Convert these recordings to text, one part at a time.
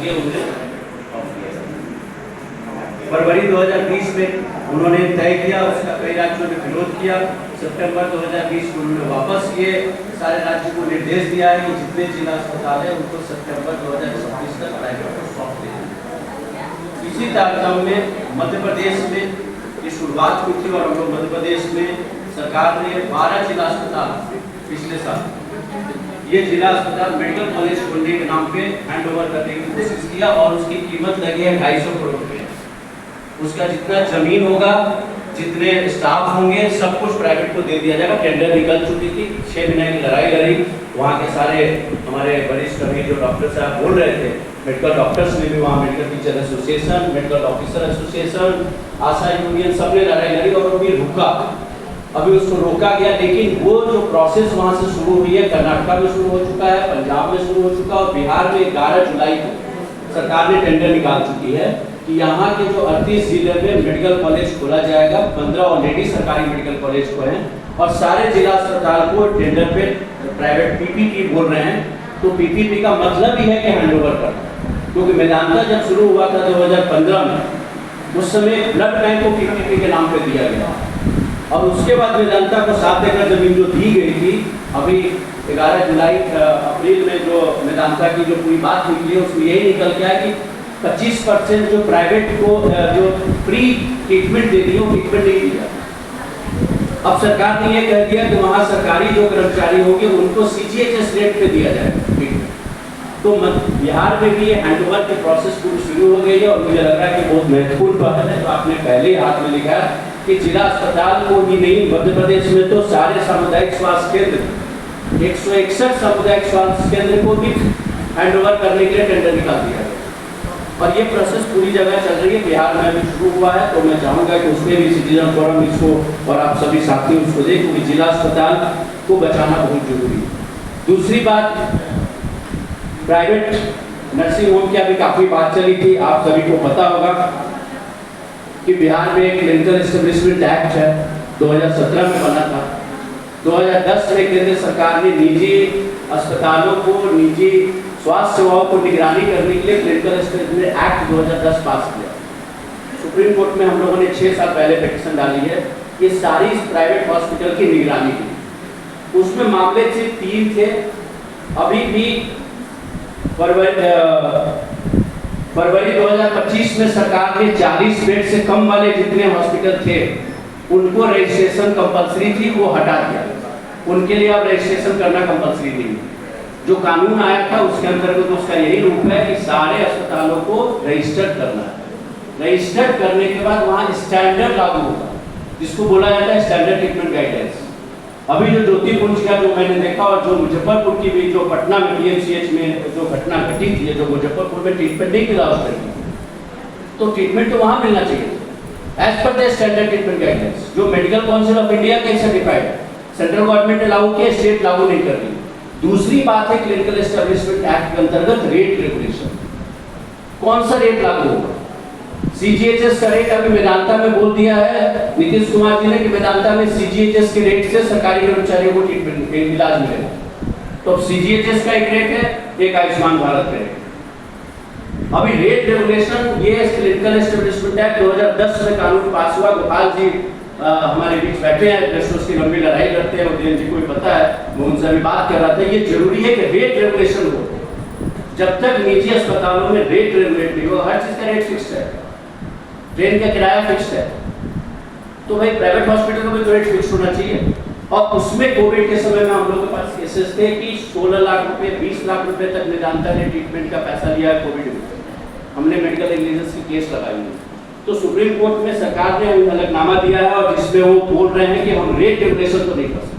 ये उन्हें फरवरी 2020 में उन्होंने तय किया, उसका कई राज्यों ने विरोध किया। सितंबर 2020 को उन्होंने वापस किए, सारे राज्यों को निर्देश दिया है कि जितने जिला अस्पताल है उनको सितंबर 2026 तक प्राइवेट को सौंप दें। इसी तारतम्य में मध्य प्रदेश में ये शुरुआत हुई थी और हम लोग मध्य प्रदेश में सरकार ने 12 जिला अस्पताल पिछले साल ये जिला अस्पताल मेडिकल कॉलेज खोलने के नाम पे हैंड ओवर करने की कोशिश किया और उसकी कीमत लगी है 250 करोड़ रुपए। उसका जितना जमीन होगा, जितने स्टाफ होंगे, सब कुछ प्राइवेट को दे दिया जाएगा। टेंडर निकल चुकी थी, 6 महीने की लड़ाई लड़ी। वहाँ के सारे हमारे वरिष्ठ अभी जो डॉक्टर साहब बोल रहे थे, मेडिकल डॉक्टर्स ने भी वहाँ medical teacher association, medical officer association, ASHA union, सब ने लड़ाई लड़ी और अभी रुका, अभी उसको रोका गया। लेकिन वो जो प्रोसेस वहाँ से शुरू हुई है, कर्नाटक में शुरू हो चुका है, पंजाब में शुरू हो चुका है और बिहार में 11 जुलाई को सरकार ने टेंडर निकाल चुकी है कि यहाँ के जो 38 जिले में मेडिकल कॉलेज खोला जाएगा। 15 ऑलरेडी सरकारी मेडिकल कॉलेज को हैं और सारे जिला अस्पताल को टेंडर पे प्राइवेट पीपीपी बोल रहे हैं। तो पीपीपी का मतलब ही है कि हैंडओवर करना, क्योंकि मेदांता जब शुरू हुआ था 2015 में, उस समय ब्लड बैंक को पीपीपी के नाम पे दिया गया और उसके बाद मेदांता को 7 एकड़ जमीन जो दी गई थी, अभी 11 जुलाई अप्रैल में जो मेदांता की जो पूरी बात हुई है उसमें यही निकल गया कि 25% जो प्राइवेट को जो फ्री ट्रीटमेंट दे दी है वो ट्रीटमेंट नहीं दिया। अब सरकार ने ये कह दिया कि वहाँ सरकारी जो कर्मचारी होंगे उनको सीजीएचएस रेट पे दिया जाएगा ट्रीटमेंट। तो बिहार में भी ये हैंडओवर की प्रोसेस पूरी शुरू हो गई है और मुझे लग रहा है कि बहुत महत्वपूर्ण बात है जो आपने पहले ही हाथ में लिखा कि जिला अस्पताल को ही नहीं, मध्य प्रदेश में तो सारे सामुदायिक स्वास्थ्य केंद्र 161 सामुदायिक स्वास्थ्य केंद्र को भी हैंडओवर करने के लिए टेंडर निकाल दिया गया और ये प्रोसेस पूरी जगह चल रही है। बिहार में भी शुरू हुआ है, तो मैं चाहूँगा कि उसमें भी सिटीजन फोरम इसको और आप सभी साथी उसको दें, क्योंकि जिला अस्पताल को बचाना बहुत जरूरी है। दूसरी बात, प्राइवेट नर्सिंग होम की अभी काफ़ी बात चली थी, आप सभी को पता होगा कि बिहार में एक क्लिनिकल एस्टेब्लिशमेंट एक्ट है, 2017 में बना था। 2010 में केंद्र सरकार ने निजी अस्पतालों को, निजी स्वास्थ्य सेवाओं को निगरानी करने के लिए क्लिनिकल एस्टेब्लिशमेंट एक्ट 2010 पास किया। सुप्रीम कोर्ट में हम लोगों ने 6 साल पहले पिटीशन डाली है ये सारी प्राइवेट हॉस्पिटल की निगरानी की। उसमें मामले से 3 थे। अभी भी फरवरी 2025 में सरकार ने 40 बेड से कम वाले जितने हॉस्पिटल थे उनको रजिस्ट्रेशन कंपलसरी थी, वो हटा दिया। उनके लिए अब रजिस्ट्रेशन करना कंपलसरी नहीं है। जो कानून आया था उसके अंतर्गत उसका यही रूप है कि सारे अस्पतालों को रजिस्टर्ड करना है। रजिस्टर्ड करने के बाद वहाँ स्टैंडर्ड लागू होगा, जिसको बोला जाता है स्टैंडर्ड ट्रीटमेंट गाइडलाइंस। अभी जो ज्योतिपुंज का जो मैंने देखा और जो मुजफ्फरपुर की भी जो पटना में पीएमसीएच में जो घटना घटी थी, जो मुजफ्फरपुर में ट्रीटमेंट नहीं मिला उस तरीके, तो ट्रीटमेंट तो वहाँ मिलना चाहिए as per the standard treatment guidelines जो मेडिकल काउंसिल ऑफ इंडिया के सर्टिफाइड है। सेंट्रल गवर्नमेंट ने लागू किया, स्टेट लागू नहीं कर रही। दूसरी बात है क्लिनिकल एस्टेब्लिशमेंट एक्ट के अंतर्गत रेट रेगुलेशन। कौन सा रेट लागू होगा? सीजीएचएस का रेट अभी मेदांता में बोल दिया है नीतीश कुमार जी ने कि मेदांता में सीजीएचएस के रेट से सरकारी कर्मचारियों को ट्रीटमेंट इलाज मिलेगा। तो अब सीजीएचएस का एक रेट है, एक आयुष्मान भारत का रेट। अभी रेट रेगुलेशन ये क्लिनिकल एस्टेब्लिशमेंट एक्ट 2010 में कानून पास हुआ। गोपाल जी हमारे बीच बैठे हैं, जैसे उसकी लंबी लड़ाई करते हैं, उदयन जी को भी पता है, वो उनसे भी बात कर रहा था। ये जरूरी है कि रेट रेगुलेशन हो। जब तक निजी अस्पतालों में रेट रेगुलेट नहीं हो, हर चीज का रेट फिक्स है, ट्रेन का किराया फिक्स है, तो भाई प्राइवेट हॉस्पिटल में तो रेट फिक्स होना चाहिए। और उसमें कोविड के समय में हम लोगों के पास केसेस थे कि 16 लाख रुपए 20 लाख रुपए तक मेदांता ने ट्रीटमेंट का पैसा लिया है कोविड में। हमने मेडिकल नेग्लिजेंस की केस लगाई है। तो सुप्रीम कोर्ट में सरकार ने हलफनामा दिया है और जिसमें वो बोल रहे हैं कि हम रेट रेगुलेशन तो नहीं कर सकते।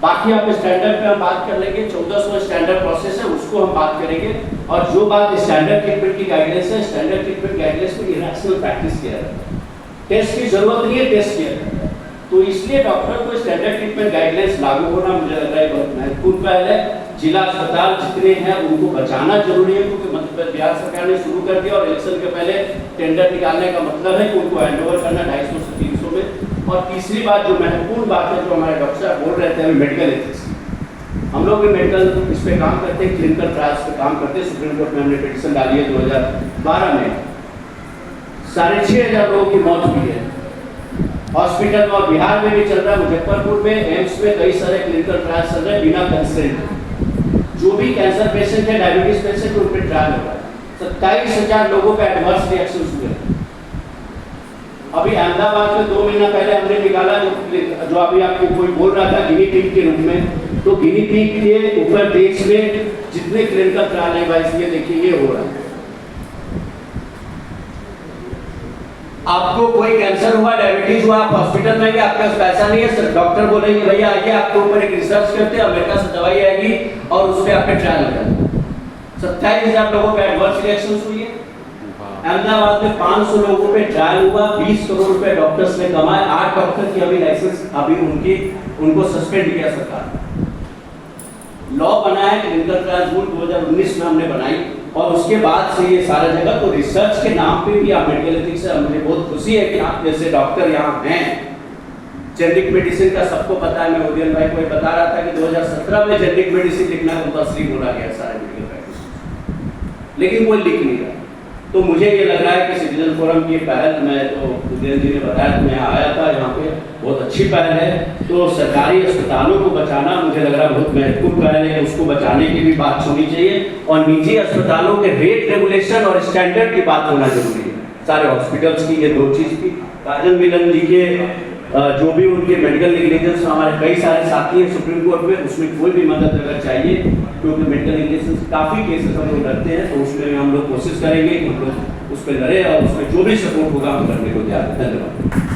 बाकी आप स्टैंडर्ड पे हम बात कर लेंगे, 1400 स्टैंडर्ड प्रोसेस है, उसको हम बात करेंगे। और जो बात स्टैंडर्ड ट्रीटमेंट की गाइडलाइंस है, स्टैंडर्ड ट्रीटमेंट गाइडलाइंस में इरेशनल प्रैक्टिस किया जाता है, टेस्ट की जरूरत नहीं है, टेस्ट किया जाता है। तो इसलिए डॉक्टर को स्टैंडर्ड ट्रीटमेंट गाइडलाइंस लागू होना मुझे लग रहा है बहुत महत्वपूर्ण पहल है। जिला अस्पताल जितने हैं उनको बचाना जरूरी है, क्योंकि मध्य प्रदेश बिहार सरकार ने शुरू कर दिया और इलेक्शन के पहले टेंडर निकालने का मतलब है कि उनको हैंडओवर करना 250 से 300 में। और तीसरी बात जो महत्वपूर्ण बात है, जो हमारे डॉक्टर साहब बोल रहे थे, मेडिकल एथिक्स। हम लोग भी मेडिकल इस पे काम करते हैं, क्लिनिकल ट्रायल्स पे काम करते हैं। सुप्रीम कोर्ट में हमने पिटीशन डाली है 2012 में। 6,500 लोगों की मौत हुई है हॉस्पिटल में, और बिहार में भी चल रहा है। मुजफ्फरपुर में एम्स में कई सारे क्लिनिकल ट्रायल्स चल रहे हैं बिना कंसेंट। जो भी कैंसर पेशेंट है, डायबिटीज पेशेंट, उन पर ट्रायल हो रहा है। 27,000 लोगों पे एडवर्स रिएक्शन हुए। अभी अहमदाबाद में 2 महीना पहले हमने निकाला, जो अभी आपको कोई बोल रहा था गिनी पिग के रूप में, तो गिनी पिग के ऊपर देश में जितने क्लिनिकल ट्रायल है भाई, ये देखिए ये हो रहा है। आपको कोई कैंसर हुआ, डायबिटीज हुआ, आप हॉस्पिटल में गए, आपके पास पैसा नहीं है, डॉक्टर बोलेंगे भैया आइए आपके ऊपर एक रिसर्च करते हैं, अमेरिका से दवाई आएगी और उस पर आपके ट्रायल हो जाएगा। 27,000 लोगों पे एडवर्स रिएक्शन हुई है। अहमदाबाद में 500 लोगों पे ट्रायल हुआ, 20 करोड़ रुपए डॉक्टर्स ने कमाए। 8 डॉक्टर की अभी लाइसेंस अभी उनको सस्पेंड किया सरकार। लॉ बना है क्लिनिकल ट्रायल रूल 2019 में हमने बनाई, और उसके बाद से ये सारा जगह, तो रिसर्च के नाम पे भी आप मेडिकल एथिक्स से, मुझे बहुत खुशी है कि आप जैसे डॉक्टर यहाँ हैं। जेनेरिक मेडिसिन का सबको पता है, मैं उदयन भाई को बता रहा था कि 2017 में जेनेरिक मेडिसिन लिखना कंपल्सरी बोला गया सारे मेडिकल प्रैक्टिस, लेकिन वो लिख नहीं रहा। तो मुझे ये लग रहा है कि सिटीजन फोरम की पहल, मैं तो उदयन जी ने बताया तो मैं आया था यहाँ पे, बहुत अच्छी पहल है। तो सरकारी अस्पतालों को बचाना मुझे लग रहा है बहुत महत्वपूर्ण पहल है, उसको बचाने की भी बात होनी चाहिए, और निजी अस्पतालों के रेट रेगुलेशन और स्टैंडर्ड की बात होना जरूरी है। सारे हॉस्पिटल्स की ये 2 चीज़ की। काजल मिलन जी के जो भी उनके मेडिकल नेग्लिजेंस, हमारे कई सारे साथी हैं सुप्रीम कोर्ट में, उसमें कोई भी मदद अगर चाहिए, क्योंकि मेडिकल नेग्लिजेंस काफ़ी केसेस हम लोग करते हैं, तो उसमें हम लोग कोशिश करेंगे कि हम लोग उस पर लड़े, और उसमें जो भी सपोर्ट होगा हम करने को तैयार हैं। धन्यवाद।